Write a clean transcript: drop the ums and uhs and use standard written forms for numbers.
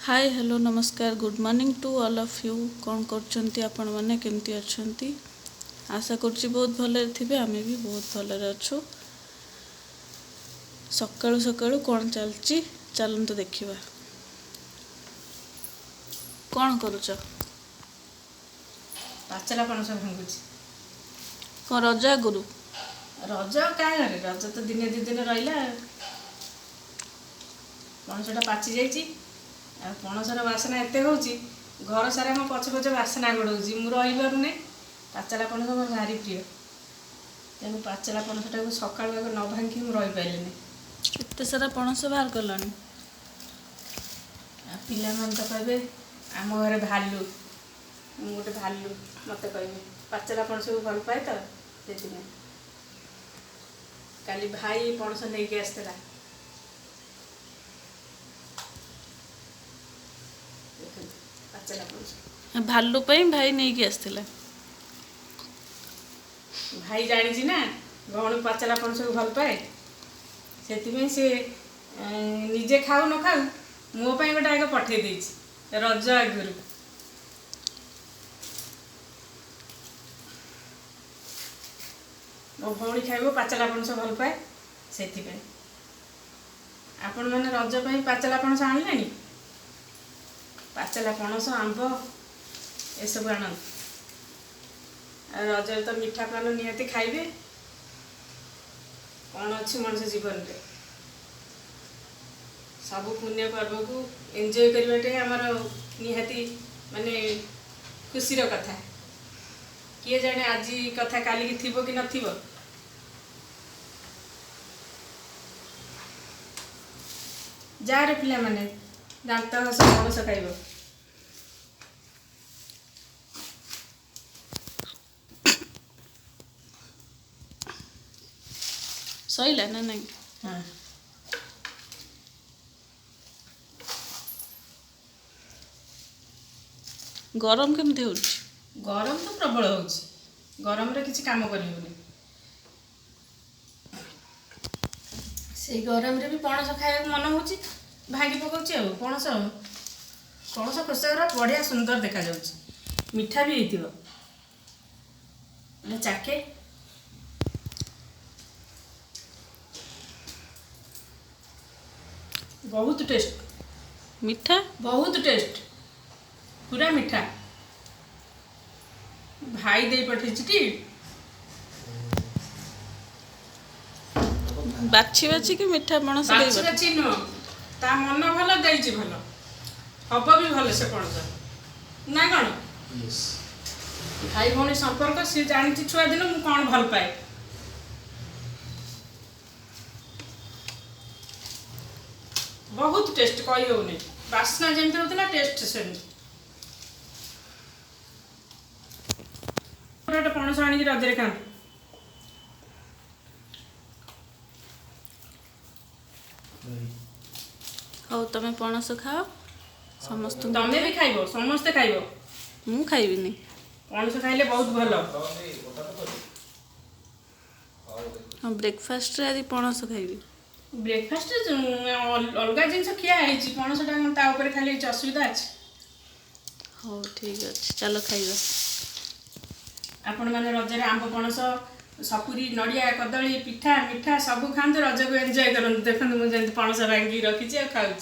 हाय hello नमस्कार good morning to all of you. कौन करछंती आपण माने केमती अछंती? आशा करछि बहुत भले थिबे। आमे भी बहुत भले अछु। सकाळु सकाळु कौन चलची चलंतु देखिबा। कौन करूछ? पाचला पणस भांगुଛି। कौन रजा गुरु? रज काय घरे रज तो दिने दी दिन रहिला। पणसटा पाची जाइछि आ पणसर वासना एते होउछि घर सारा म पछ पछ वासना गडौछि मु रहि पारु नै। पाचला पणस मोर भारी प्रिय तेनु पाचला पणसटा सकाळु आग न भांगी मु रहि पाइले नै। एते सारा पणस बाहर करलानी आ पिला मन तो कहबे आम घरे भालू मु गोटे भालू मते कहबे पाचला पणस को भल पाए तो सेति नै। काली भाई पणस नै के आस्तला पाचला पणस भालू पई भाई नहीं के आस्थिला। भाई जानी ना भौणी पाचला पणस को भल पाए से से निजे खाऊ न खाऊ मो पाई गोटे आगे पठे देछि रज आगुरु। मो भौणी खाइबो पाचला पणस भल पाए से आपण माने रज पाई पाचला पणस आणलेनी। पाचला पणस आंब ए सब आनंद रज तो मीठा पान निहाती खाइबे। कौन अच्छी मनुष्य जीवन रे सब पुण्य पर्व को एंजॉय करवाटे आमर निहाती माने खुशी रो कथा। किए जाने आज कथा काली की थिबो कि नथिबो। जा रे पिला माने दांत हस पणस खाइबो। सईला ना नहीं? हाँ गरम केमती होउछ? गरम तो प्रबल होउछ। गरम रे किछि काम करियोनी। से गरम रे भी पणस खाइबा मन होउछ भांगी पकोउछ आ पणस पणस खोसारा बढ़िया सुंदर देखा जाउछ मीठा भी हेतिबो ले चाके बहुत टेस्ट मीठा बहुत टेस्ट पूरा मीठा भाई दे पठेछि कि बाछी बाछी कि मीठा पणस बाछि देबा? बाछि न ता मन भल देछि भल हब भी भल से पणस ना कौन भाई भौणी संपर्क सी जानी छुआ दिन मु कौन भल पाए। बहुत टेस्ट कही होनी बास्ना जमी होता टेस्ट से पणस आनिक रजरे खाते। हौ तमे पणस खाओ समस्त। तमे भी खाइबो समस्ते खाइबो। मु खाइबिनी। पणस खाइले बहुत भल। हम ब्रेकफास्ट रे आदि पणस खाइबी। ब्रेकफास्ट अलग जिनस खिया है पणसटा ता ऊपर खाली असुविधा अच्छे। हौ ठीक अच्छे चलो खाइबा। आपण माने रजरे आंब पणस सपुरी नड़िया कदली पिठा मिठा सब खाते रज को एंजॉय करते। देखो मुझे पणस भांगी रखी खाऊँ।